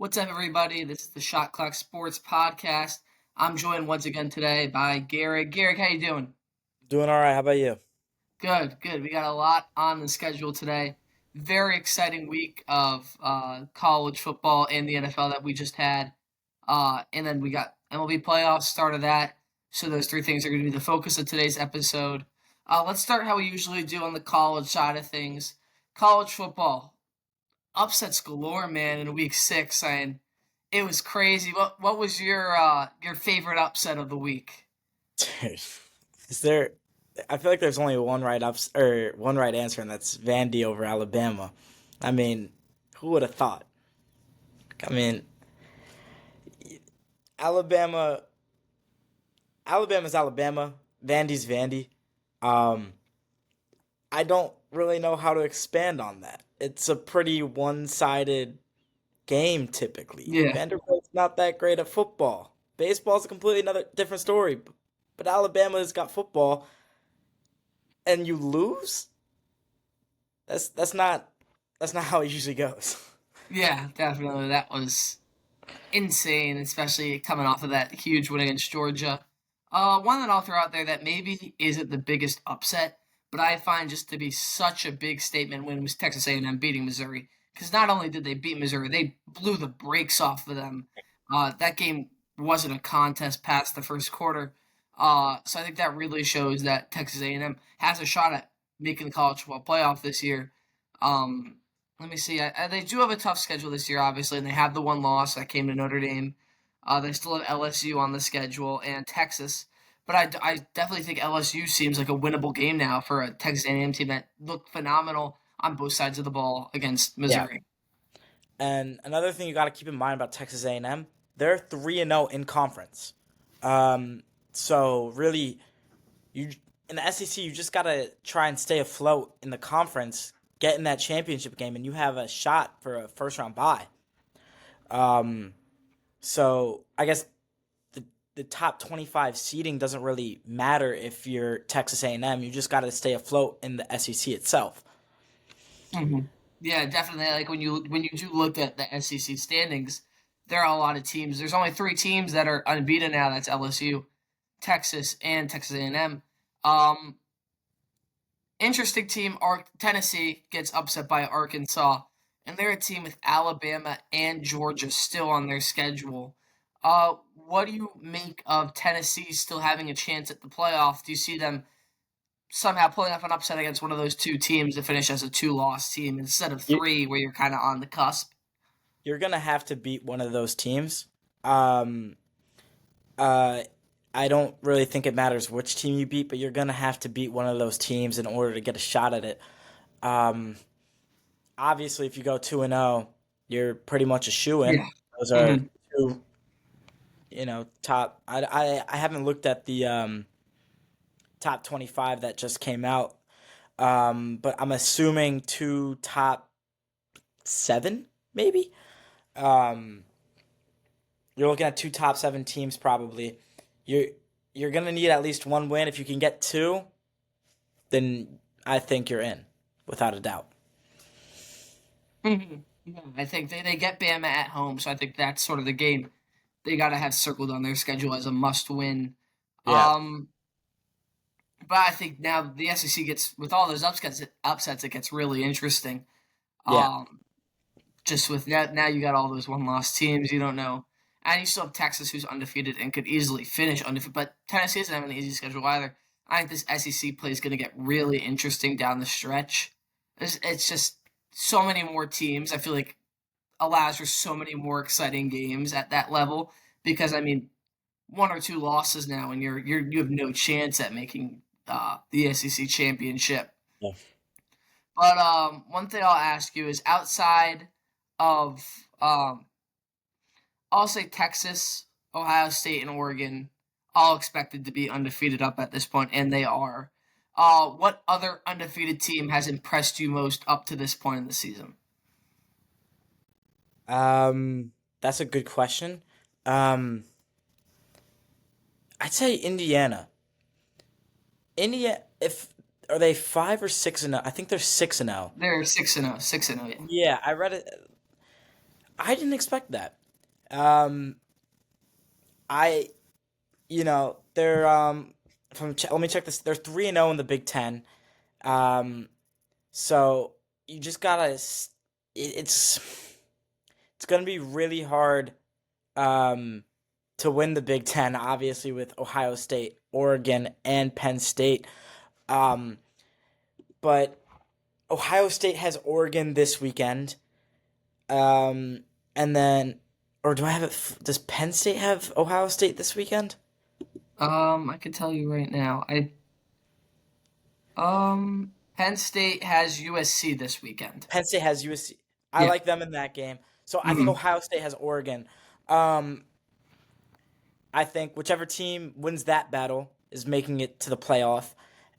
What's up, everybody? This is the Shot Clock Sports Podcast. I'm joined once again today by Garrick. Garrick, how you doing? Doing all right. How about you? Good, good. We got a lot on the schedule today. Very exciting week of college football and the NFL that we just had. And then we got MLB playoffs, start of that. So those three things are going to be the focus of today's episode. Let's start how we usually do on the college side of things. College football. Upsets galore, man, in week 6, and it was crazy. What was your favorite upset of the week? Is there? I feel like there's only one right ups or one right answer, and that's Vandy over Alabama. I mean, who would have thought? I mean, Alabama, Alabama's Alabama. Vandy's Vandy. Um, I don't really know how to expand on that. It's a pretty one-sided game typically. Yeah, Vanderbilt's not that great at football. Baseball's a completely another different story. But Alabama's got football, and you lose. That's not how it usually goes. yeah, definitely. That was insane, especially coming off of that huge win against Georgia. One that I'll throw out there that maybe isn't the biggest upset, but I find just to be such a big statement win was Texas A&M beating Missouri. Because not only did they beat Missouri, they blew the brakes off of them. That game wasn't a contest past the first quarter. So I think that really shows that Texas A&M has a shot at making the college football playoff this year. Um, Let me see. They do have a tough schedule this year, obviously, and they have the one loss that came to Notre Dame. They still have LSU on the schedule and Texas, but I definitely think LSU seems like a winnable game now for a Texas A&M team that looked phenomenal on both sides of the ball against Yeah. Missouri. And another thing you got to keep in mind about Texas A&M, they're 3-0 in conference. Um, so really, you in the SEC, you just got to try and stay afloat in the conference, get in that championship game, and you have a shot for a first round bye. Um, so I guess the top 25 seeding doesn't really matter if you're Texas A&M. You just got to stay afloat in the SEC itself. hmm Yeah, definitely. Like when you do look at the SEC standings, there are a lot of teams. There's only three teams that are unbeaten now. That's LSU, Texas, and Texas A&M. Um, Interesting team. Tennessee gets upset by Arkansas, and they're a team with Alabama and Georgia still on their schedule. What do you make of Tennessee still having a chance at the playoff? Do you see them somehow pulling off an upset against one of those two teams to finish as a two-loss team instead of You, three, where you're kind of on the cusp? you're gonna have to beat one of those teams. Um, uh, I don't really think it matters which team you beat, but you're gonna have to beat one of those teams in order to get a shot at it. Um, Obviously, if you go 2-0, you're pretty much a shoe in. Yeah. Those are hmm two, top. I haven't looked at the top 25 that just came out, but I'm assuming two top seven, maybe. Um, you're looking at two top seven teams probably. You're you're gonna need at least one win. If you can get two, then I think you're in, without a doubt. Yeah, I think they get Bama at home, so I think that's sort of the game they got to have circled on their schedule as a must-win. Yeah, Um, But I think now the SEC gets with all those upsets, it gets really interesting. yeah, Um, just with now you got all those one-loss teams. You don't know, and you still have Texas, who's undefeated and could easily finish undefeated. But Tennessee doesn't have an easy schedule either. I think this SEC play is going to get really interesting down the stretch. It's just so many more teams. I feel like allows for so many more exciting games at that level because I mean one or two losses now, and you have no chance at making the SEC championship. yeah. But one thing I'll ask you is outside of I'll say Texas, Ohio State, and Oregon, all expected to be undefeated up at this point, and they are. What other undefeated team has impressed you most up to this point in the season? That's a good question. Um, I'd say Indiana. India, if are they 5 or 6-0? I think they're 6-0. They're 6-0, 6-0. Yeah. Yeah, I read it. I didn't expect that. Um, I they're let me check this. They're 3-0 in the Big Ten. Um, so you just gotta. It's gonna be really hard um to win the Big Ten. Obviously, with Ohio State, Oregon, and Penn State. Um, but Ohio State has Oregon this weekend. Um, and then, or do I have it? Does Penn State have Ohio State this weekend? I can tell you right now. Penn State has USC this weekend. Penn State has USC. I Yeah. like them in that game. So I think Mhm. Ohio State has Oregon. Um, I think whichever team wins that battle is making it to the playoff,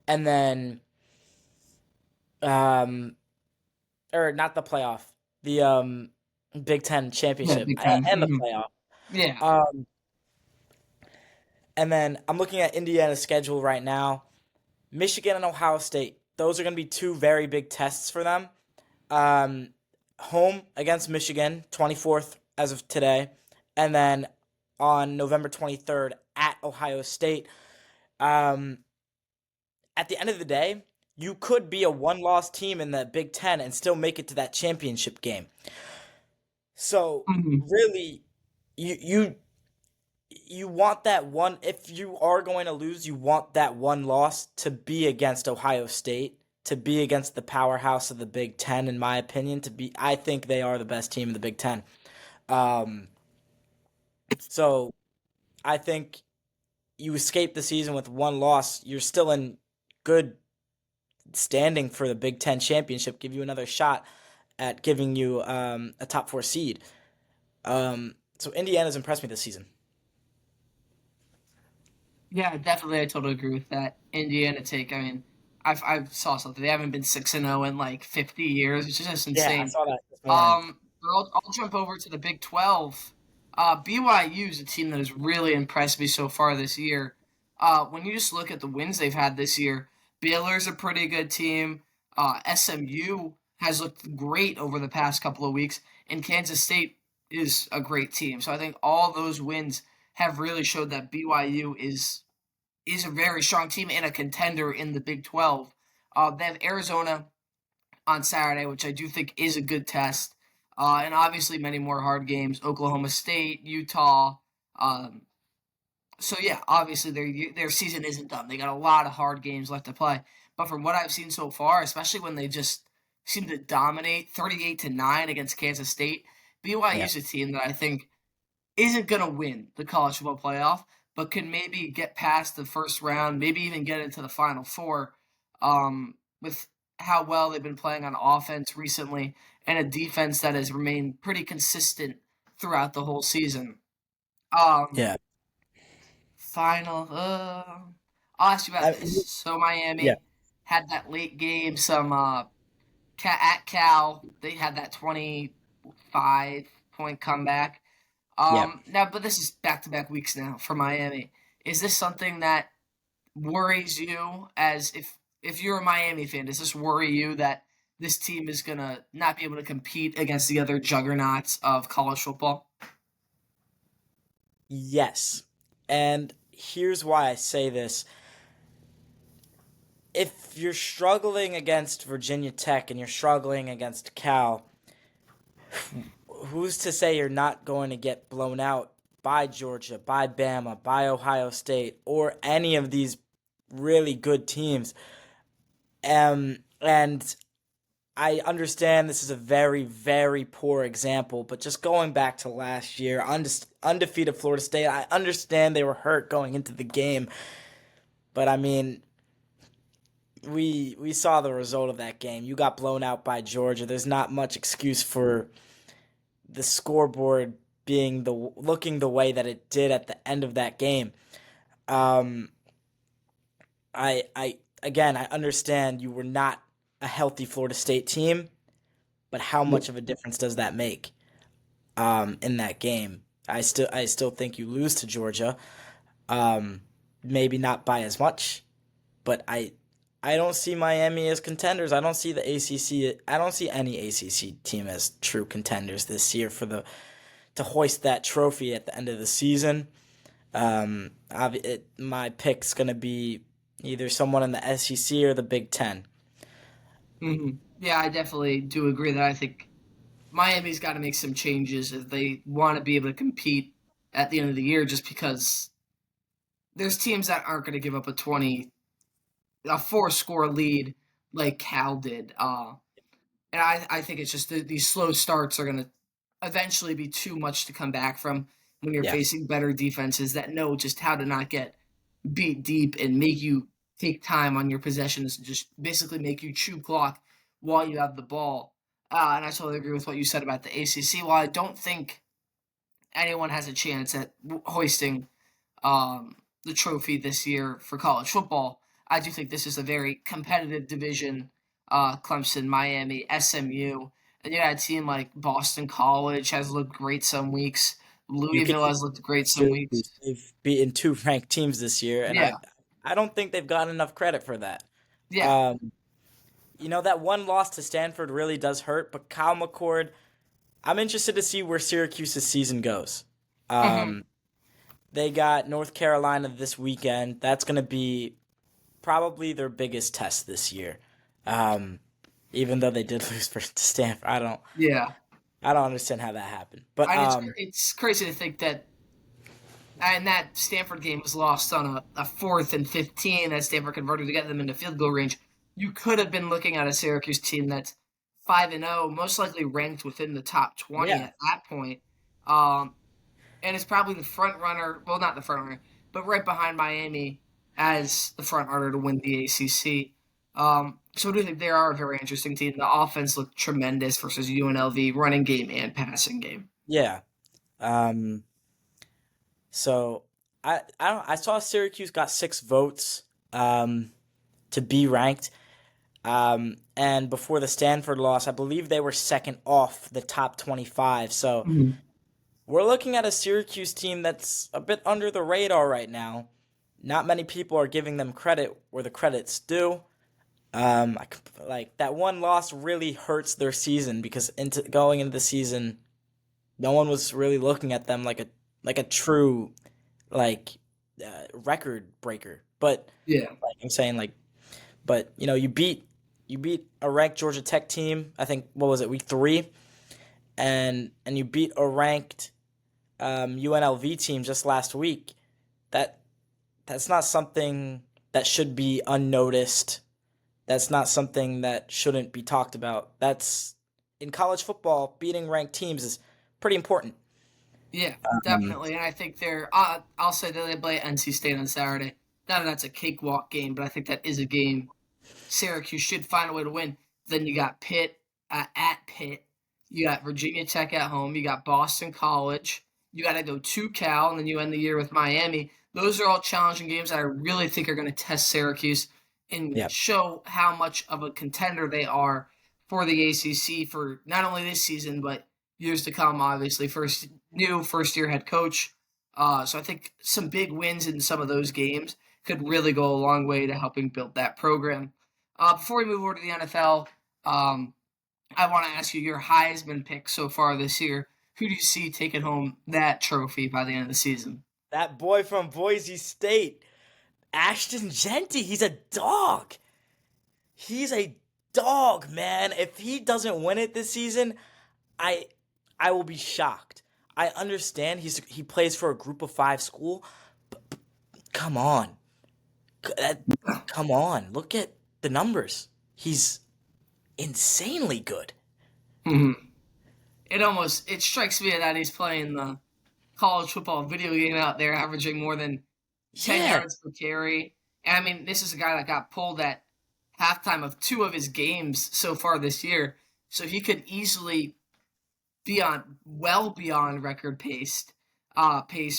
and then, um, or not the playoff, the Big Ten Yeah, championship Big Ten. and the Mhm. playoff. Yeah. Um, and then I'm looking at Indiana's schedule right now. Michigan and Ohio State. Those are going to be two very big tests for them. Um, Home against Michigan, 24th as of today, and then on November 23rd at Ohio State. Um, at the end of the day, you could be a one-loss team in the Big Ten and still make it to that championship game. So Mhm. really, you you you want that one. If you are going to lose, you want that one loss to be against Ohio State, to be against the powerhouse of the Big Ten. In my opinion, I think they are the best team in the Big Ten. Um, so I think you escape the season with one loss. You're still in good standing for the Big Ten championship. Give you another shot at giving you a top four seed. So Indiana's impressed me this season. Yeah, definitely. I totally agree with that. Indiana take. I mean, I saw something. They haven't been 6-0 in like 50 years, which is just Yeah, I insane. saw that this morning. But I'll jump over to the Big 12. BYU is a team that has really impressed me so far this year. When you just look at the wins they've had this year, Baylor's a pretty good team. SMU has looked great over the past couple of weeks, and Kansas State is a great team. So I think all those wins have really showed that BYU is a very strong team and a contender in the Big 12. They have Arizona on Saturday, which I do think is a good test. And obviously many more hard games. Oklahoma State, Utah. Um, so yeah, obviously their season isn't done. They got a lot of hard games left to play. But from what I've seen so far, especially when they just seem to dominate 38-9 against Kansas State, BYU Yeah. is a team that I think isn't going to win the college football playoff, but can maybe get past the first round, maybe even get into the final four with how well they've been playing on offense recently and a defense that has remained pretty consistent throughout the whole season. Um, Yeah. final. I'll ask you about I, this. So yeah. Miami had that late game, some at Cal, they had that 25-point comeback. Yeah. Now, but this is back-to-back weeks now for Miami. Is this something that worries you as if you're a Miami fan, does this worry you that this team is gonna not be able to compete against the other juggernauts of college football? Yes. And here's why I say this. If you're struggling against Virginia Tech and you're struggling against Cal, who's to say you're not going to get blown out by Georgia, by Bama, by Ohio State, or any of these really good teams? And I understand this is a very, very poor example, but just going back to last year, undefeated Florida State, I understand they were hurt going into the game, but I mean, we saw the result of that game. You got blown out by Georgia. There's not much excuse for the scoreboard being looking the way that it did at the end of that game. Um, I again, I understand you were not a healthy Florida State team, but how Yep. much of a difference does that make in that game? I still think you lose to Georgia. Um, Maybe not by as much, but I don't see Miami as contenders. I don't see the ACC. I don't see any ACC team as true contenders this year for the to hoist that trophy at the end of the season. My pick's gonna be either someone in the SEC or the Big Ten. Yeah, I definitely do agree that I think Miami's got to make some changes if they want to be able to compete at the end of the year. Just because there's teams that aren't going to give up a 4-score lead like Cal did. And I think it's just these slow starts are going to eventually be too much to come back from when you're Yeah, facing better defenses that know just how to not get beat deep and make you take time on your possessions and just basically make you chew clock while you have the ball. And I totally agree with what you said about the ACC. While I don't think anyone has a chance at hoisting the trophy this year for college football, I do think this is a very competitive division. Clemson, Miami, SMU, and you got a team like Boston College has looked great some weeks. you can Louisville has looked great some weeks. Syracuse. They've beaten two ranked teams this year, and Yeah, I don't think they've gotten enough credit for that. yeah. Um, that one loss to Stanford really does hurt, but Kyle McCord, I'm interested to see where Syracuse's season goes. hmm Um, they got North Carolina this weekend. That's going to be probably their biggest test this year. Um, even though they did lose to Stanford, Yeah. I don't understand how that happened. But And it's crazy to think that and that Stanford game was lost on a 4th and 15 that Stanford converted to get them into field goal range. You could have been looking at a Syracuse team that's 5-0, most likely ranked within the top 20 yeah, at that point. Um, and it's probably the front runner, well, not the front runner, but right behind Miami as the front runner to win the ACC. So I do think they are a very interesting team. The offense looked tremendous versus UNLV, running game and passing game. yeah. Um, so I saw Syracuse got 6 votes to be ranked. And before the Stanford loss, I believe they were second off the top 25. So Mhm. we're looking at a Syracuse team that's a bit under the radar right now. Not many people are giving them credit where the credit's due. Like that one loss really hurts their season because going into the season, no one was really looking at them like a true like record breaker. But Yeah. like I'm saying, but you beat a ranked Georgia Tech team. I think what was it, week 3, and you beat a ranked UNLV team just last week. That that's not something that should be unnoticed. That's not something that shouldn't be talked about. That's in college football, beating ranked teams is pretty important. Yeah, Um, definitely. And I think I'll say that they play NC State on Saturday. Not that that's a cakewalk game, but I think that is a game Syracuse should find a way to win. Then you got Pitt at Pitt. You got Virginia Tech at home. You got Boston College. You got to go to Cal, and then you end the year with Miami. Those are all challenging games that I really think are going to test Syracuse and yeah, show how much of a contender they are for the ACC for not only this season but years to come. Obviously, first year head coach. So I think some big wins in some of those games could really go a long way to helping build that program. Before we move over to the NFL, um, I want to ask you your Heisman pick so far this year. Who do you see taking home that trophy by the end of the season? that boy from Boise State, Ashton Genty, he's a dog. He's a dog, man. If he doesn't win it this season, I I will be shocked. I understand he plays for a group of 5 school, but come on. That, come on. Look at the numbers. He's insanely good. Mhm. It strikes me that he's playing the college football video game out there, averaging more than 10 Yeah. yards per carry. And I mean, this is a guy that got pulled at halftime of 2 of his games so far this year, so he could easily be on well beyond record pace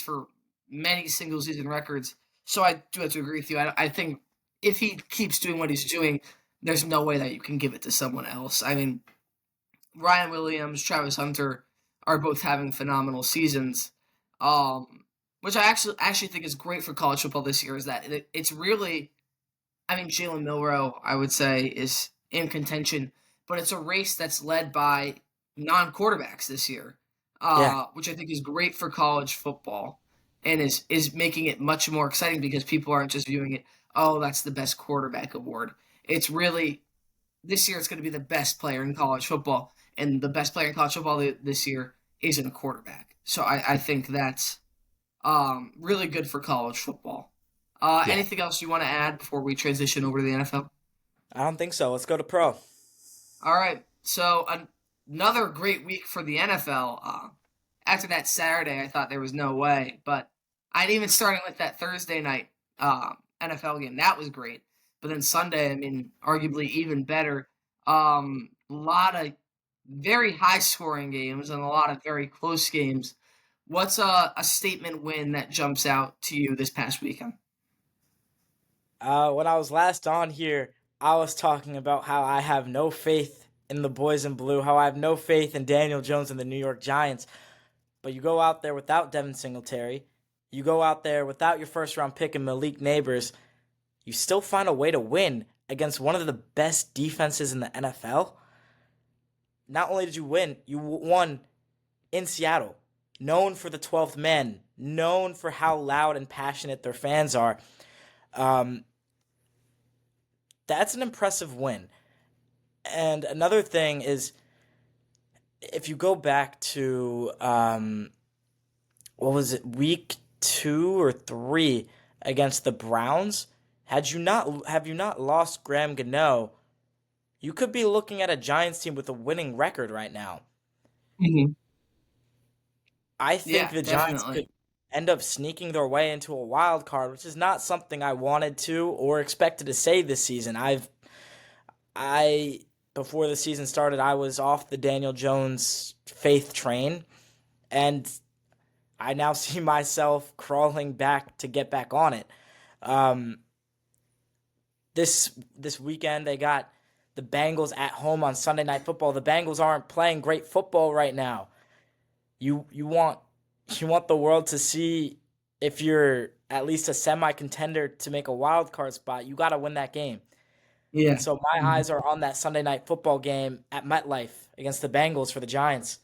for many single season records. So I do have to agree with you. I think if he keeps doing what he's doing, there's no way that you can give it to someone else. I mean, Ryan Williams, Travis Hunter are both having phenomenal seasons. Which I actually think is great for college football this year is that it's really, I mean, Jalen Milroe, I would say, is in contention, but it's a race that's led by non-quarterbacks this year, Yeah. which I think is great for college football and is making it much more exciting because people aren't just viewing it, oh, that's the best quarterback award. It's really this year it's going to be the best player in college football, and the best player in college football this year isn't a quarterback. So I think that's really good for college football. Yeah. Anything else you want to add before we transition over to the NFL? I don't think so. Let's go to pro. All right. So another great week for the NFL. After that Saturday, I thought there was no way, but I'd even starting with that Thursday night NFL game. That was great. But then Sunday, I mean, arguably even better. A lot of very high scoring games and a lot of very close games. What's a statement win that jumps out to you this past weekend? When I was last on here, I was talking about how I have no faith in the boys in blue, how I have no faith in Daniel Jones and the New York Giants. But you go out there without Devin Singletary, you go out there without your first round pick and Malik Neighbors, you still find a way to win against one of the best defenses in the NFL. Not only did you win, you won in Seattle, known for the 12th man, known for how loud and passionate their fans are. Um, that's an impressive win. And another thing is, if you go back to what was it, week 2 or 3 against the Browns, have you not lost Graham Gano, you could be looking at a Giants team with a winning record right now. Hmm. I think Yeah, the Giants definitely. could end up sneaking their way into a wild card, which is not something I wanted to or expected to say this season. I before the season started, I was off the Daniel Jones faith train, and I now see myself crawling back to get back on it. Um, this weekend they got the Bengals at home on Sunday Night Football. The Bengals aren't playing great football right now. You want the world to see if you're at least a semi contender to make a wild card spot. You got to win that game. And Yeah. so my Mhm. eyes are on that Sunday Night Football game at MetLife against the Bengals for the Giants.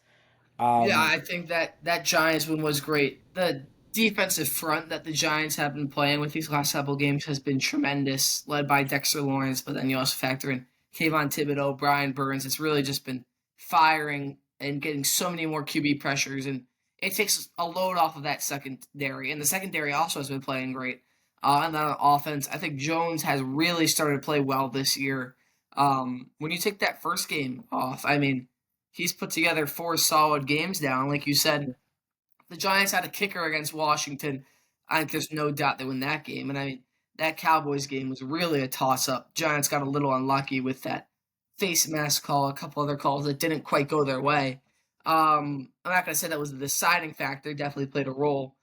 Yeah, Um, I think that Giants win was great. The defensive front that the Giants have been playing with these last couple games has been tremendous, led by Dexter Lawrence, but then you also factor in Kayvon Thibodeau, Brian Burns. It's really just been firing and getting so many more QB pressures, and it takes a load off of that secondary. And the secondary also has been playing great. And then on offense, I think Jones has really started to play well this year. When you take that first game off, I mean, he's put together 4 solid games now. And like you said, the Giants had a kicker against Washington. I think there's no doubt they win that game. And I mean, that Cowboys game was really a toss up. Giants got a little unlucky with that face mask call, a couple other calls that didn't quite go their way. I'm not going to say that was the deciding factor, definitely played a role.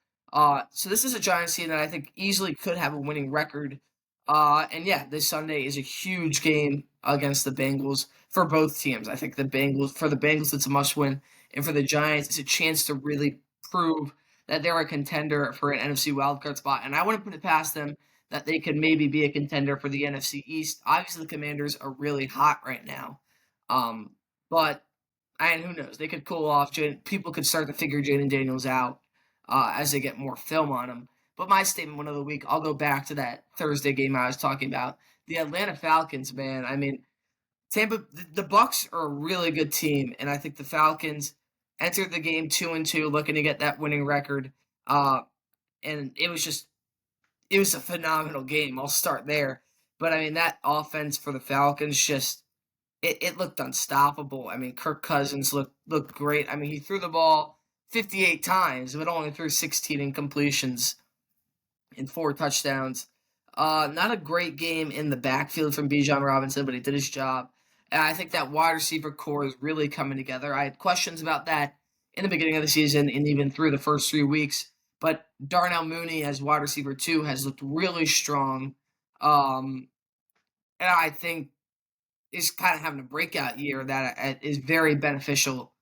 So this is a Giants team that I think easily could have a winning record. And yeah, this Sunday is a huge game against the Bengals for both teams. I think for the Bengals, it's a must win. And for the Giants, it's a chance to really prove that they're a contender for an NFC wildcard spot. And I wouldn't put it past them that they could maybe be a contender for the NFC East. Obviously, the Commanders are really hot right now. Um, but and who knows? They could cool off. People could start to figure Jaden Daniels out as they get more film on him. But my statement one of the week, I'll go back to that Thursday game I was talking about. The Atlanta Falcons, man. I mean, the Bucks are a really good team, and I think the Falcons entered the game 2-2, looking to get that winning record. And it was a phenomenal game. I'll start there. But I mean, that offense for the Falcons just it looked unstoppable. I mean, Kirk Cousins looked great. I mean, he threw the ball 58 times, but only threw 16 incompletions and 4 touchdowns. Not a great game in the backfield from Bijan Robinson, but he did his job. And I think that wide receiver core is really coming together. I had questions about that in the beginning of the season and even through the first 3 weeks. But Darnell Mooney as wide receiver 2 has looked really strong. And I think is kind of having a breakout year that is very beneficial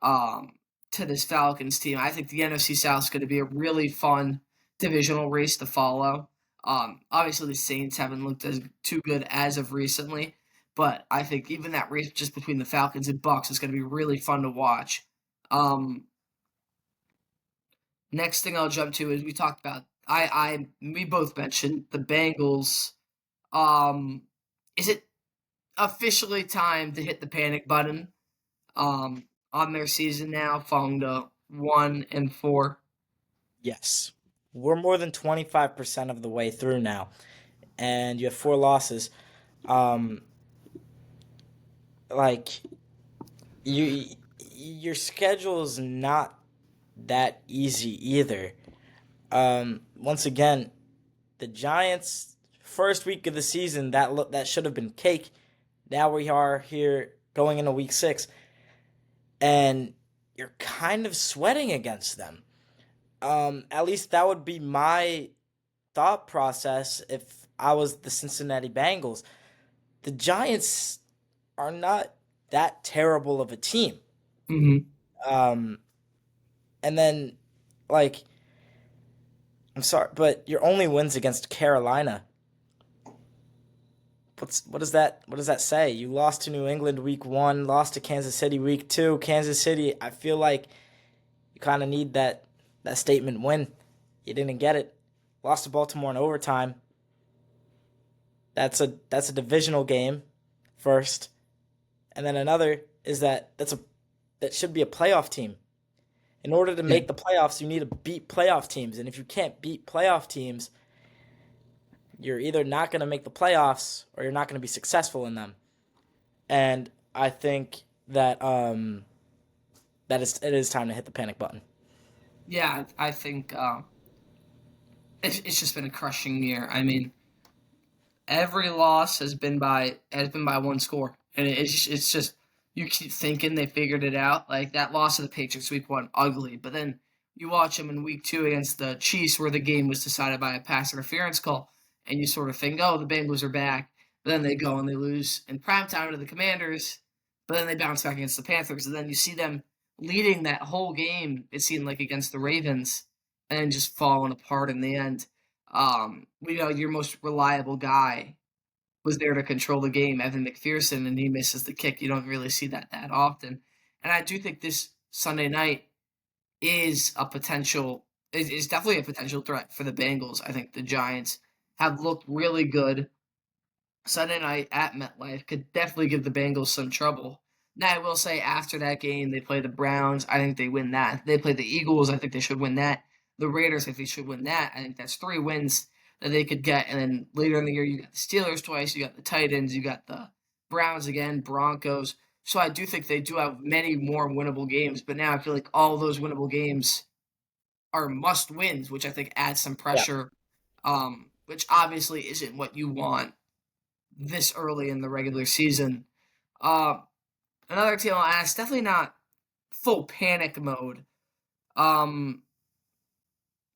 um, to this Falcons team. I think the NFC South is going to be a really fun divisional race to follow. Obviously the Saints haven't looked as too good as of recently, but I think even that race just between the Falcons and Bucks is going to be really fun to watch. Um, Next thing I'll jump to is we talked about we both mentioned the Bengals. Um, is it officially time to hit the panic button on their season now, falling to 1-4? Yes. We're more than 25% of the way through now, and you have 4 losses. Um, like you, your schedule is not that easy either. Once again, the Giants first week of the season that should have been cake. Now we are here going into week 6, and you're kind of sweating against them. At least that would be my thought process if I was the Cincinnati Bengals. The Giants are not that terrible of a team. Mm-hmm. Um, and then, like, I'm sorry, but your only wins against Carolina. What does that say? You lost to New England week 1, lost to Kansas City week 2. Kansas City, I feel like you kind of need that statement win. You didn't get it. Lost to Baltimore in overtime. That's a divisional game first. And then another is that should be a playoff team. In order to Yeah. make the playoffs, you need to beat playoff teams. And if you can't beat playoff teams, you're either not going to make the playoffs or you're not going to be successful in them. And I think that it is time to hit the panic button. Yeah, I think it's just been a crushing year. I mean, every loss has been by one score, and it's just you keep thinking they figured it out. Like that loss of the Patriots week 1, ugly, but then you watch them in week 2 against the Chiefs, where the game was decided by a pass interference call, and you sort of think, oh, the Bengals are back. But then they go and they lose in primetime to the Commanders, but then they bounce back against the Panthers, and then you see them leading that whole game. It seemed like against the Ravens, and then just falling apart in the end. We know your most reliable guy was there to control the game, Evan McPherson, and he misses the kick. You don't really see that often. And I do think this Sunday night is definitely a potential threat for the Bengals. I think the Giants have looked really good. Sunday night at MetLife could definitely give the Bengals some trouble. Now I will say after that game they play the Browns. I think they win that. They play the Eagles. I think they should win that. The Raiders, I think they should win that. I think that's 3 wins that they could get. And then later in the year you got the Steelers twice, you got the Titans, you got the Browns again, Broncos. So I do think they do have many more winnable games. But now I feel like all those winnable games are must wins, which I think adds some Yeah. pressure. Which obviously isn't what you want this early in the regular season. Uh, Another team I'll ask, definitely not full panic mode. Um,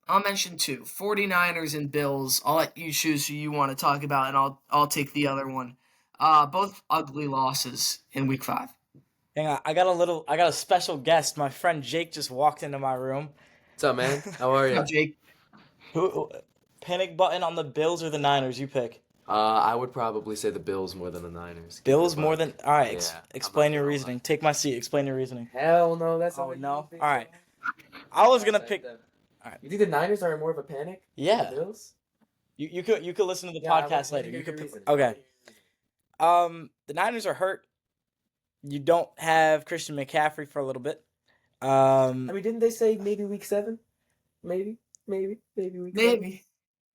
I'll mention two 49ers and Bills. I'll let you choose who you want to talk about, and I'll take the other one. Both ugly losses in week 5. Hang on, I got a special guest. My friend Jake just walked into my room. What's up, man? How are What's you? up, Jake? Panic button on the Bills or the Niners? You pick. I would probably say the Bills more than the Niners. Bills more than. All right, Yeah, I'm explain not your gonna lie. reasoning. Take my seat. Explain your reasoning. Hell no, that's Oh, not what you no? think. All right. I was gonna pick. Alright. You think the Niners are more of a panic? than Yeah, The Bills? you could listen to the Yeah, I podcast wanna later. hear You could your pick. reasoning. Okay. The Niners are hurt. You don't have Christian McCaffrey for a little bit. I mean, didn't they say maybe week 7? Maybe week 7. Maybe.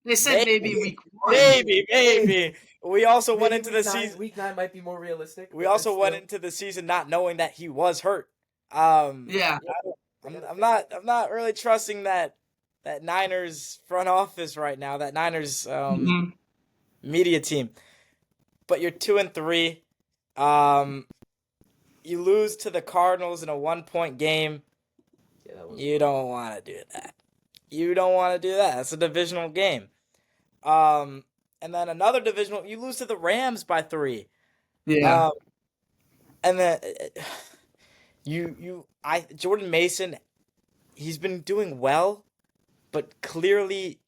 They said maybe week 1. Maybe. We also went Maybe into the week 9 season. Week 9 might be more realistic. We but also that's went still- into the season not knowing that he was hurt. Yeah. I'm not really trusting that Niners front office right now. That Niners Mhm. media team. But you're 2-3. You lose to the Cardinals in a 1-point game. Yeah, that was You don't want to do that. You don't want to do that. That's a divisional game. And then another divisional. You lose to the Rams by 3. Yeah. And then Jordan Mason, he's been doing well, but clearly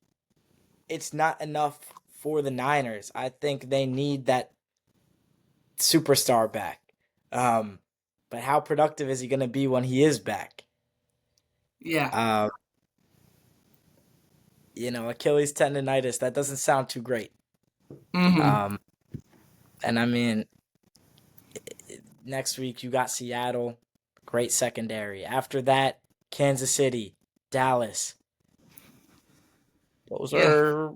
it's not enough for the Niners. I think they need that superstar back. Um, but how productive is he going to be when he is back? Yeah. Uh, Achilles tendonitis, that doesn't sound too great. Hmm. Um, and I mean, next week you got Seattle, great secondary. After that, Kansas City, Dallas. Those Yeah. are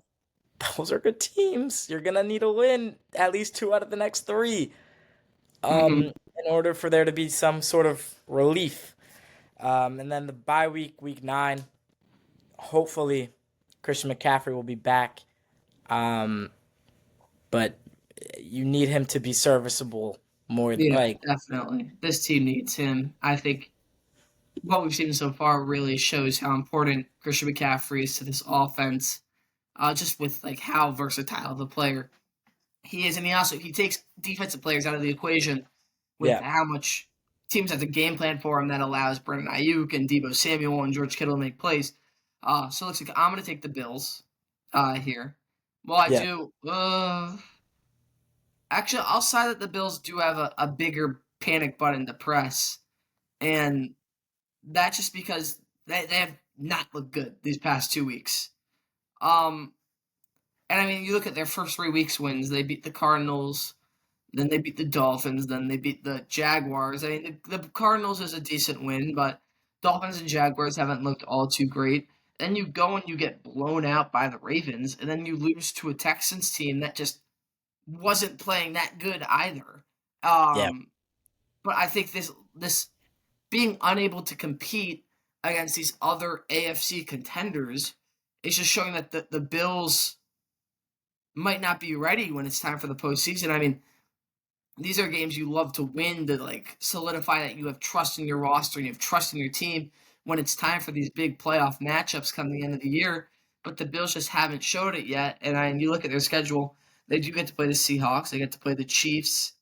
those are good teams. You're gonna need a win, at least 2 out of the next 3, Hmm. in order for there to be some sort of relief. And then the bye week, week 9. Hopefully, Christian McCaffrey will be back. Um, but you need him to be serviceable more. Yeah, Like, definitely. This team needs him. I think what we've seen so far really shows how important Christian McCaffrey is to this offense. Just with like how versatile the player he is, and he takes defensive players out of the equation with yeah, how much teams have to game plan for him that allows Brandon Ayuk and Debo Samuel and George Kittle to make plays. So it looks like I'm going to take the Bills here. Well, I yeah, do. Actually, I'll side that the Bills do have a bigger panic button to press, and that's just because they have not looked good these past 2 weeks. Um, and I mean, you look at their first 3 weeks wins. They beat the Cardinals, then they beat the Dolphins, then they beat the Jaguars. I mean, the Cardinals is a decent win, but Dolphins and Jaguars haven't looked all too great. Then you go and you get blown out by the Ravens, and then you lose to a Texans team that just wasn't playing that good either. yeah, But I think this being unable to compete against these other AFC contenders is just showing that the Bills might not be ready when it's time for the postseason. I mean, these are games you love to win to like solidify that you have trust in your roster and you have trust in your team when it's time for these big playoff matchups come the end of the year. But the Bills just haven't showed it yet. And you look at their schedule, they do get to play the Seahawks, they get to play the Chiefs,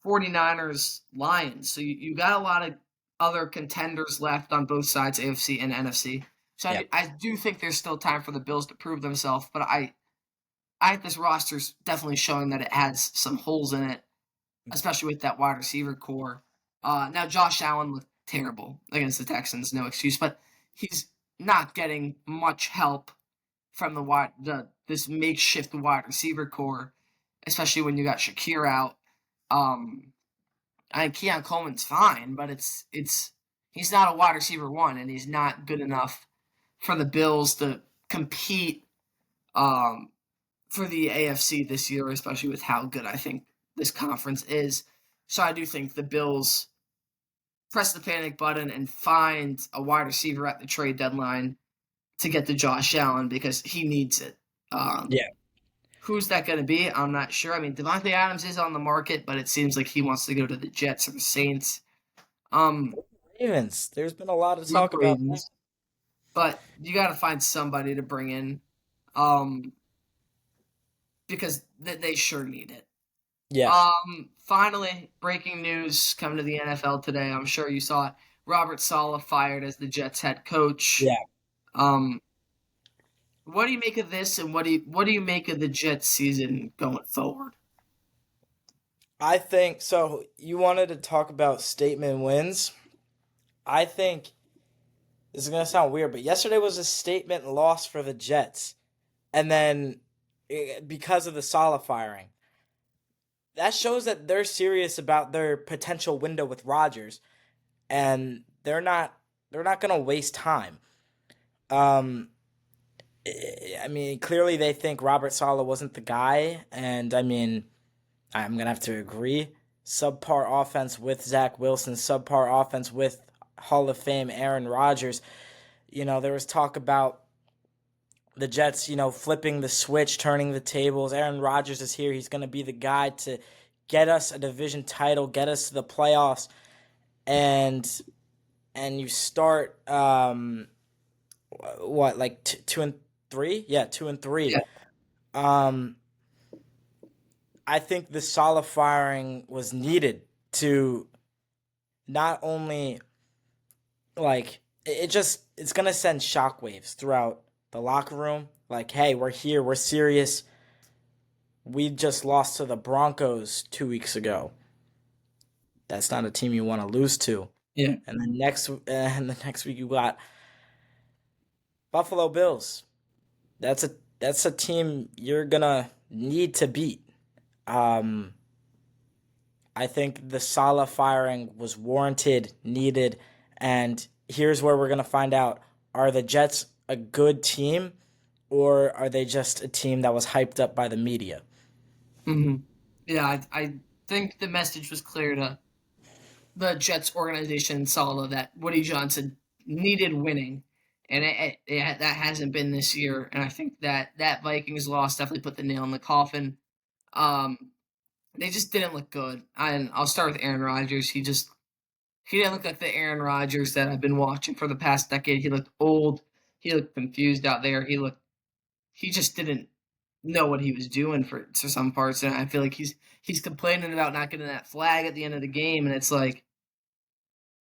49ers, Lions. So you got a lot of other contenders left on both sides, AFC and NFC. So yeah. I do think there's still time for the Bills to prove themselves, but I think this roster's definitely showing that it has some holes in it, especially with that wide receiver core. Now Josh Allen looked terrible against the Texans, no excuse, but he's not getting much help from this makeshift wide receiver core, especially when you got Shakir out. Um, Keon Coleman's fine, but it's he's not a wide receiver one, and he's not good enough for the Bills to compete um, for the AFC this year, especially with how good I think this conference is. So I do think the Bills press the panic button and find a wide receiver at the trade deadline to get to Josh Allen because he needs it. Um, Yeah. who's that going to be? I'm not sure. I mean, Devontae Adams is on the market, but it seems like he wants to go to the Jets or the Saints. Um, Ravens. There's been a lot of the talk about that. Ravens, but you got to find somebody to bring in um, because they sure need it. Yeah, Finally, breaking news coming to the NFL today. I'm sure you saw it. Robert Saleh fired as the Jets head coach. yeah. Um, what do you make of this, and what do you make of the Jets season going forward? I think so. You wanted to talk about statement wins. I think this is gonna sound weird, but yesterday was a statement loss for the Jets, and then because of the Salah firing, that shows that they're serious about their potential window with Rodgers, and they're not gonna waste time. Um, I mean, clearly they think Robert Salah wasn't the guy, and I mean, I'm gonna have to agree. Subpar offense with Zach Wilson, subpar offense with Hall of Fame Aaron Rodgers. There was talk about the Jets, flipping the switch, turning the tables. Aaron Rodgers is here. He's gonna be the guy to get us a division title, get us to the playoffs, and you start what, like 2-3? Yeah, 2-3. Yeah, Um, I think the Salah firing was needed to not only, like, it's gonna send shockwaves throughout the locker room, Like, hey, we're here, we're serious. We just lost to the Broncos 2 weeks ago. That's not a team you want to lose to. Yeah. And the next week you got Buffalo Bills. That's a team you're gonna need to beat. Um, I think the Salah firing was warranted, needed, and here's where we're gonna find out: are the Jets a good team, or are they just a team that was hyped up by the media? hmm Yeah, I think the message was clear to the Jets organization, Saleh, that Woody Johnson needed winning, and that hasn't been this year. And I think that Vikings loss definitely put the nail in the coffin. Um, they just didn't look good. And I'll start with Aaron Rodgers. He didn't look like the Aaron Rodgers that I've been watching for the past decade. He looked old. He looked confused out there. He just didn't know what he was doing for some parts, and I feel like he's complaining about not getting that flag at the end of the game, and it's like,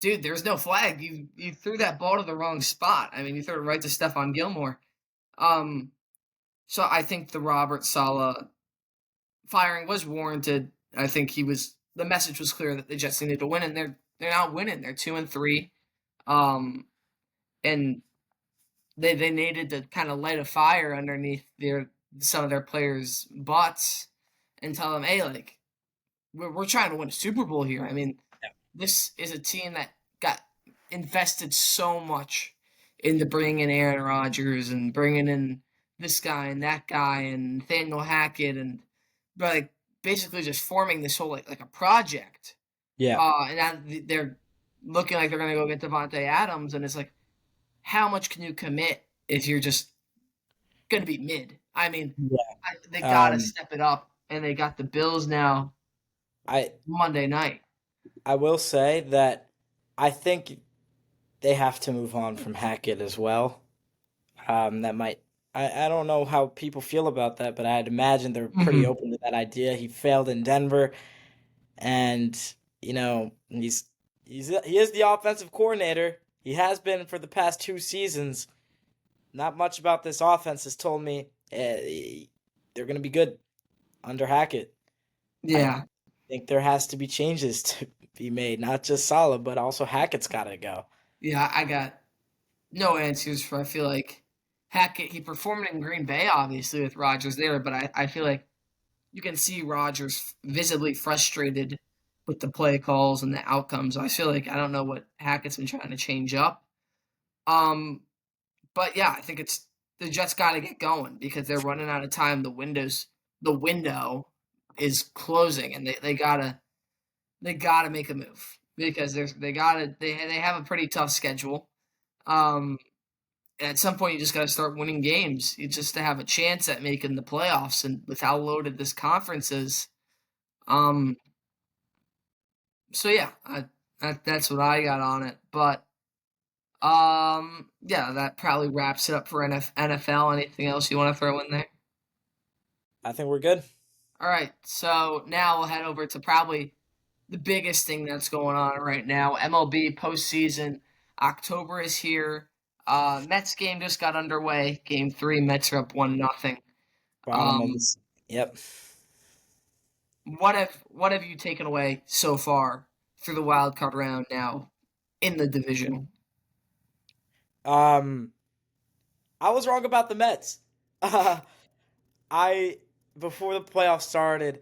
dude, there's no flag. You threw that ball to the wrong spot. I mean, you threw it right to Stephon Gilmore. Um, so I think the Robert Saleh firing was warranted. I think the message was clear that the Jets needed to win, and they're not winning. They're 2-3. Um, and they needed to kind of light a fire underneath some of their players' butts and tell them, hey, like we're trying to win a Super Bowl here. I mean, this is a team that got invested so much into bringing in Aaron Rodgers and bringing in this guy and that guy and Nathaniel Hackett and like basically just forming this whole like a project. Yeah. And now they're looking like they're gonna go get Devontae Adams, and it's like, how much can you commit if you're just gonna be mid? I mean, Yeah. they gotta Um, step it up, and they got the Bills now I Monday night. I will say that I think they have to move on from Hackett as well. That might I don't know how people feel about that, but I'd imagine they're pretty hmm open to that idea. He failed in Denver, and he is the offensive coordinator. He has been for the past 2 seasons. Not much about this offense has told me they're going to be good under Hackett. I Yeah, think there has to be changes to be made, not just Salah, but also Hackett's got to go. yeah. I got no answers for. I feel like Hackett. He performed in Green Bay, obviously with Rodgers there, but I feel like you can see Rodgers visibly frustrated with the play calls and the outcomes. I feel like I don't know what Hackett's been trying to change up. Um, but yeah, I think it's the Jets got to get going because they're running out of time. The window is closing, and they gotta make a move because they have a pretty tough schedule. Um, and at some point, you just got to start winning games just to have a chance at making the playoffs. And with how loaded this conference is, um, so yeah, that's what I got on it. But yeah, that probably wraps it up for NFL. Anything else you want to throw in there? I think we're good. All right, so now we'll head over to probably the biggest thing that's going on right now. MLB postseason. October is here. Mets game just got underway. Game three, Mets are up 1-0. Bottom of Um, this. Yep. what have you taken away so far through the wild card round now in the division? Um, I was wrong about the Mets. I before the playoffs started,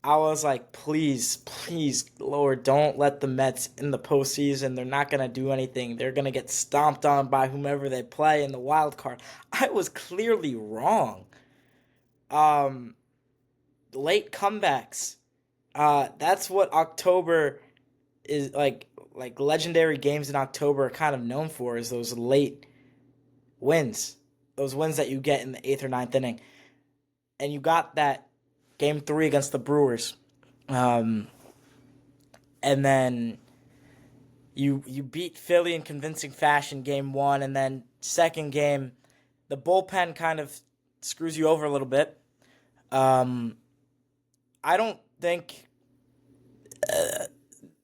I was like, please, please, Lord, don't let the Mets in the postseason. They're not gonna do anything. They're gonna get stomped on by whomever they play in the wild card. I was clearly wrong. Um, Late comebacks. That's what October is like. Like legendary games in October are kind of known for is those late wins, those wins that you get in the eighth or ninth inning, and you got that game three against the Brewers, um, and then you beat Philly in convincing fashion game one, and then second game, the bullpen kind of screws you over a little bit. Um, I don't think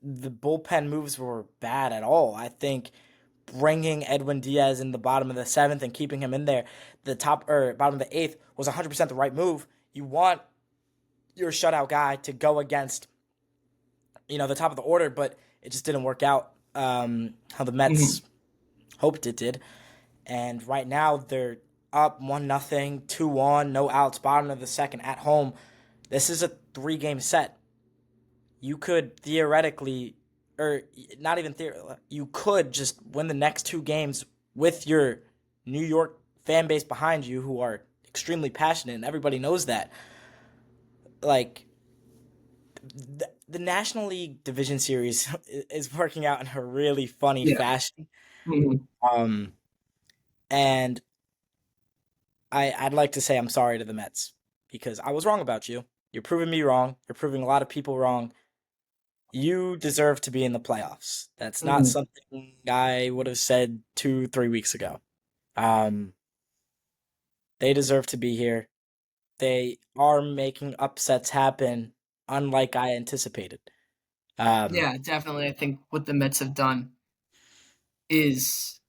the bullpen moves were bad at all. I think bringing Edwin Diaz in the bottom of the 7th and keeping him in there, the top or bottom of the 8th was 100% the right move. You want your shutout guy to go against, the top of the order, but it just didn't work out how the Mets hoped it did. And right now they're up 1-0, 2-1, no outs, bottom of the 2nd at home. This is a 3-game set. You could theoretically, or not even theoretically, you could just win the next 2 games with your New York fan base behind you, who are extremely passionate, and everybody knows that. Like, the National League Division Series is working out in a really funny fashion. And I'd like to say I'm sorry to the Mets because I was wrong about you. You're proving me wrong. You're proving a lot of people wrong. You deserve to be in the playoffs. That's not something I would have said 2-3 weeks ago. They deserve to be here. They are making upsets happen, unlike I anticipated. Yeah, definitely. I think what the Mets have done is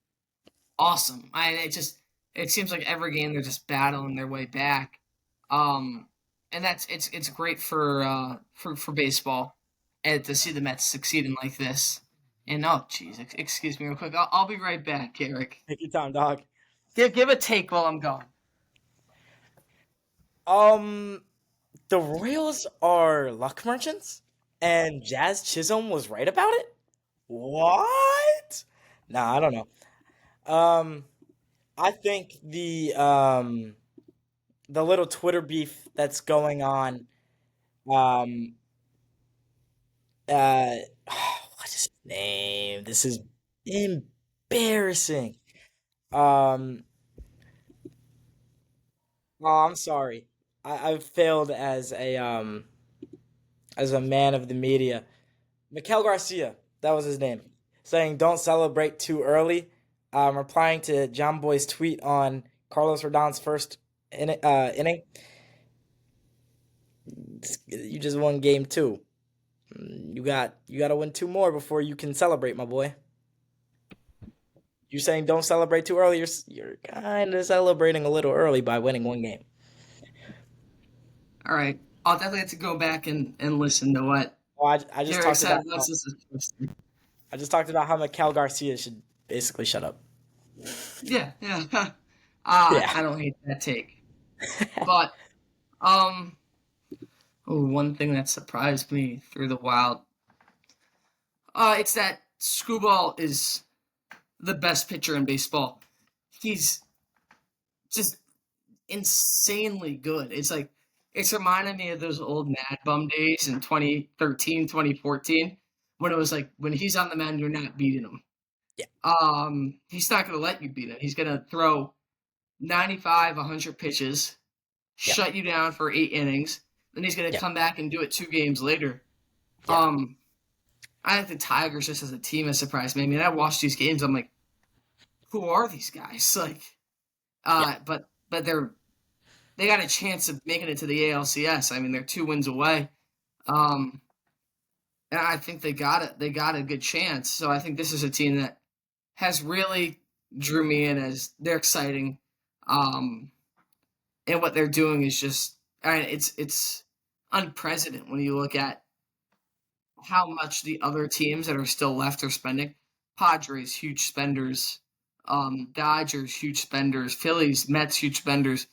awesome. It seems like every game they're just battling their way back. And it's great for baseball and to see the Mets succeeding like this. And excuse me real quick. I'll be right back, Eric. Take your time, dog. Give a take while I'm gone. The Royals are luck merchants, and Jazz Chisholm was right about it? What? Nah, I don't know. I think the little Twitter beef that's going on, what is his name? This is embarrassing. Oh, I'm sorry. I've failed as a man of the media. Miguel Garcia, that was his name, saying don't celebrate too early. Replying to John Boy's tweet on Carlos Rodon's first inning. You just won game 2. You got to win 2 more before you can celebrate, my boy. You're saying don't celebrate too early. You're kind of celebrating a little early by winning 1 game. All right. I'll definitely have to go back and listen to what I just talked about. I just talked about how Miguel Garcia should basically shut up. Yeah. I don't hate that take. But one thing that surprised me through the Wild, it's that Skubal is the best pitcher in baseball. He's just insanely good. It's reminding me of those old Mad Bum days in 2013, 2014, when it was like, when he's on the mound, you're not beating him. Yeah. He's not going to let you beat him. He's going to throw 95, 100 pitches, shut you down for 8 innings. Then he's going to come back and do it 2 games later. Yeah. I think the Tigers, just as a team, has surprised me. I mean, I watched these games. I'm like, who are these guys? Like, but they got a chance of making it to the ALCS. I mean, they're 2 wins away. And I think they got it. They got a good chance. So I think this is a team that has really drew me in as they're exciting. And what they're doing is just, it's unprecedented when you look at how much the other teams that are still left are spending. Padres, huge spenders. Dodgers, huge spenders. Phillies, Mets, huge spenders.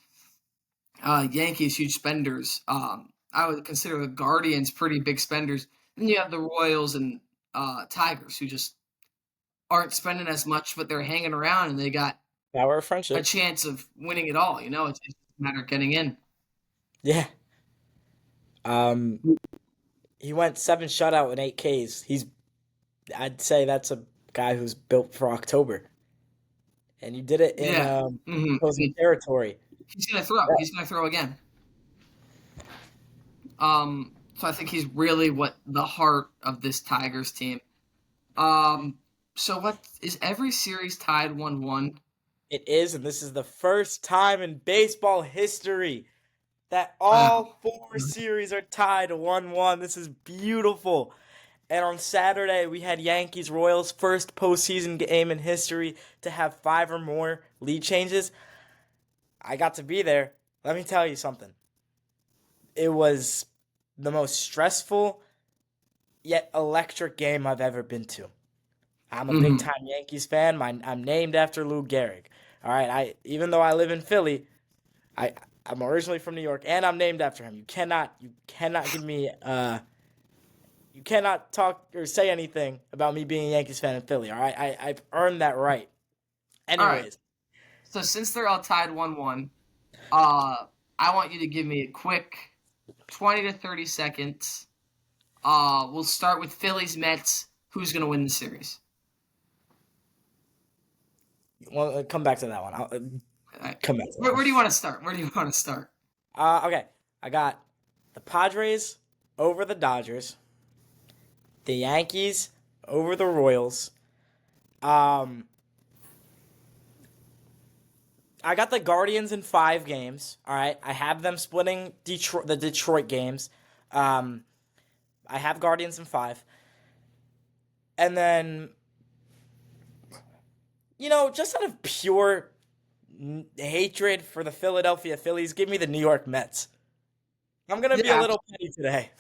Yankees, huge spenders. I would consider the Guardians pretty big spenders. Then you have the Royals and Tigers, who just aren't spending as much, but they're hanging around, and they got power of friendship, a chance of winning it all. It's just a matter of getting in. Yeah. He went 7 shutout and 8 Ks. I'd say that's a guy who's built for October, and you did it in opposing territory. He's gonna throw. Yeah. He's gonna throw again. So I think he's really what the heart of this Tigers team. So what is every series tied 1-1? It is, and this is the first time in baseball history that all 4 series are tied 1-1. This is beautiful. And on Saturday, we had Yankees Royals first postseason game in history to have 5 or more lead changes. I got to be there. Let me tell you something. It was the most stressful yet electric game I've ever been to. I'm a big Mhm. time Yankees fan. I'm named after Lou Gehrig. All right, even though I live in Philly, I I'm originally from New York, and I'm named after him. You cannot give me you cannot talk or say anything about me being a Yankees fan in Philly. All right, I've earned that right. All right. Anyways, So since they're all tied 1-1, uh, I want you to give me a quick 20 to 30 seconds. We'll start with Phillies Mets. Who's gonna win the series? well, come back to that one. I'll All right. come back to that Where one. do you want to start? Where do you want to start? Okay, I got the Padres over the Dodgers, the Yankees over the Royals. Um, I got the Guardians in 5 games. All right, I have them splitting the Detroit games. Um, I have Guardians in 5, and then just out of pure hatred for the Philadelphia Phillies, give me the New York Mets. I'm gonna be a Yeah, little petty today.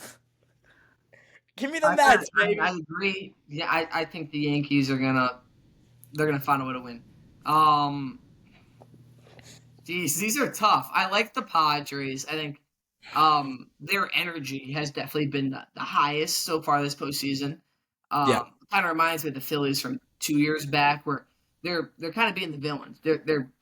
Give me the I kind of, Mets, baby. I agree. Yeah, I think the Yankees are they're gonna find a way to win. Um, Geez, these are tough. I like the Padres. I think their energy has definitely been the highest so far this postseason. Yeah. Kind of reminds me of the Phillies from 2 years back, where they're kind of being the villains. They're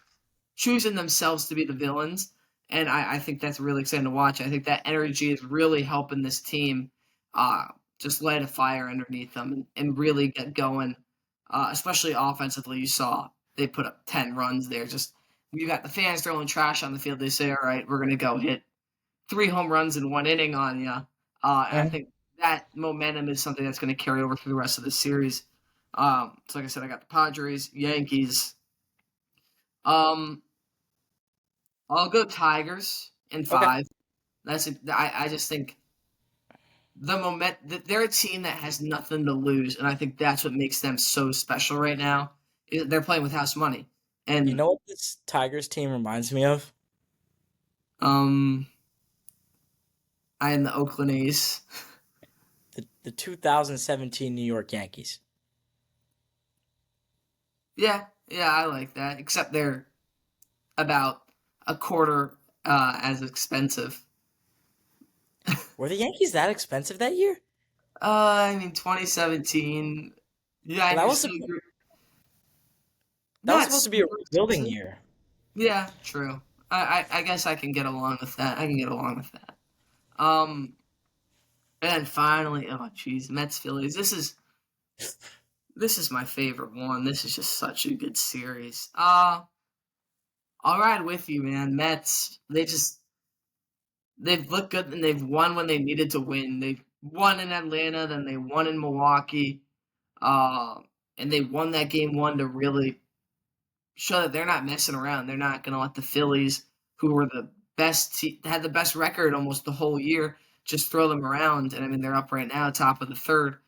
choosing themselves to be the villains, and I think that's really exciting to watch. I think that energy is really helping this team uh, just light a fire underneath them and really get going, especially offensively. You saw they put up 10 runs there. Just you got the fans throwing trash on the field. They say, all right, we're going to go hit 3 home runs in 1 inning on you. And I Mhm. think that momentum is something that's going to carry over through the rest of the series. So like I said, I got the Padres, Yankees. Um, I'll go Tigers in Okay. 5. I just think they're a team that has nothing to lose, and I think that's what makes them so special right now. They're playing with house money, You and know what this Tigers team reminds me of? um, I am the Oakland A's. The 2017 New York Yankees. Yeah, I like that. Except they're about a quarter as expensive. Were the Yankees that expensive that year? I mean, 2017. Yeah, But and that you're was still supposed you're that was not supposed to be a super rebuilding expensive. year. Yeah, true. I guess I can get along with that. I can get along with that. Um, and then finally, oh jeez, Mets Phillies. This is my favorite one. This is just such a good series. I'll ride with you, man. Mets. They've looked good and they've won when they needed to win. They've won in Atlanta, then they won in Milwaukee, uh, and they won that game 1 to really show that they're not messing around. They're not going to let the Phillies, who were the had the best record almost the whole year, just throw them around. And I mean, they're up right now, top of the third.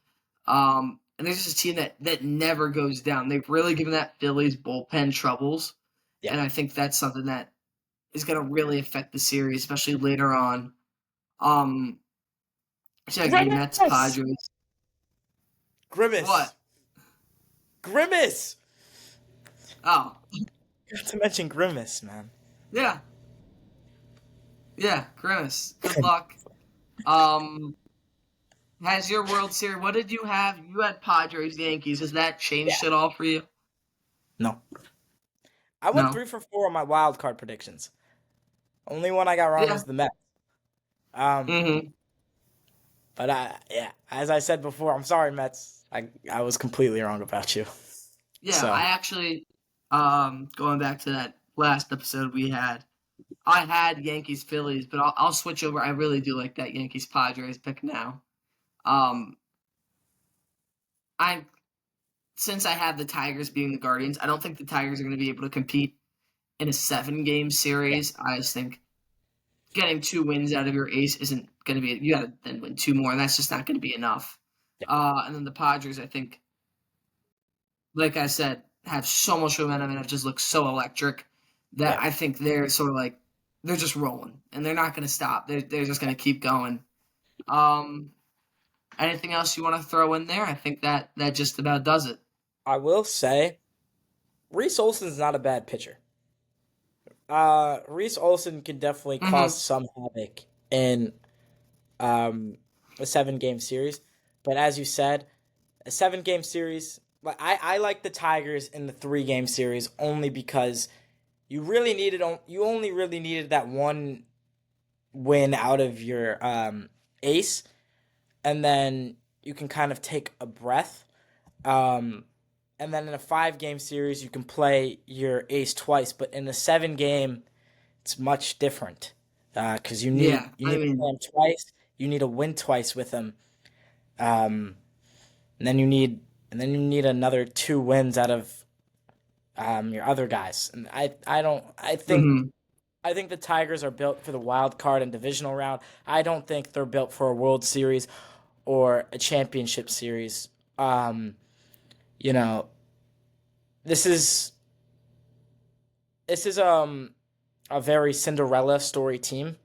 And they're just a team that never goes down. They've really given that Phillies bullpen troubles, Yeah. and I think that's something that is going to really affect the series, especially later on. Um, so I give you Mets, Grimace! Padres. Grimace! What? Grimace! Oh, Not to mention Grimace, man. yeah, yeah, Grimace. Good luck. Um, has your World Series? What did you have? You had Padres, Yankees. Has that Yeah. changed at all for you? No. I went No. 3 for 4 on my wild card predictions. Only one I got wrong Yeah. was the Mets. Um, Mm-hmm. but as I said before, I'm sorry, Mets. I was completely wrong about you. Yeah, So I actually, going back to that last episode we had, I had Yankees Phillies, but I'll switch over. I really do like that Yankees Padres pick now. Um, I since I have the Tigers being the Guardians, I don't think the Tigers are going to be able to compete in a 7-game yeah, series. I just think getting 2 wins out of your ace isn't going to be. You got to then win 2 more, and that's just not going to be enough. And then the Padres, I think, like I said, have so much momentum and it just looks so electric that Yeah. I think they're sort of like they're just rolling and they're not going to stop. They're just going to keep going. Um, Anything else you want to throw in there? I think that just about does it. I will say, Reese Olson's not a bad pitcher. Reese Olson can definitely Hmm. cause some havoc in um, a 7-game series. But as you said, a 7-game series, like I like the Tigers in the 3-game series only because you only really needed that one win out of your ace, and then you can kind of take a breath. Um, and then in a 5-game series, you can play your ace twice, but in a 7-game, it's much different because Yeah, you I need to play mean, him twice. You need to win twice with him, um, and then you need another 2 wins out of your other guys. And I don't mhm. I think the Tigers are built for the wild card and divisional round. I don't think they're built for a World Series or a championship series. Um, you know, this is this is a very Cinderella story team.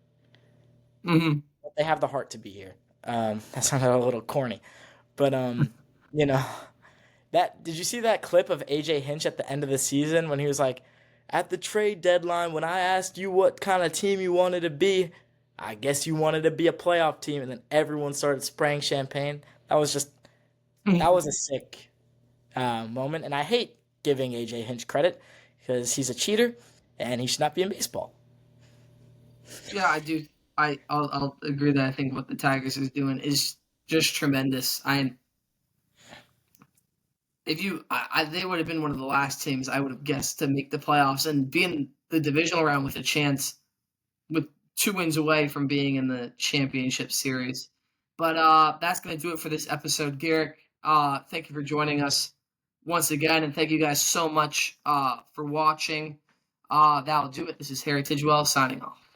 Mhm. But they have the heart to be here. That sounded a little corny, but you know, that did you see that clip of AJ Hinch at the end of the season when he was like, at the trade deadline, when I asked you what kind of team you wanted to be, I guess you wanted to be a playoff team, and then everyone started spraying champagne. That was a sick moment, and I hate giving AJ Hinch credit because he's a cheater and he should not be in baseball. Yeah, I do. I'll agree that I think what the Tigers is doing is just tremendous. If you they would have been one of the last teams I would have guessed to make the playoffs and be in the divisional round with a chance with 2 wins away from being in the championship series. But that's going to do it for this episode, Garrick. Thank you for joining us once again, and thank you guys so much for watching. That'll do it. This is Harry Tidwell signing off.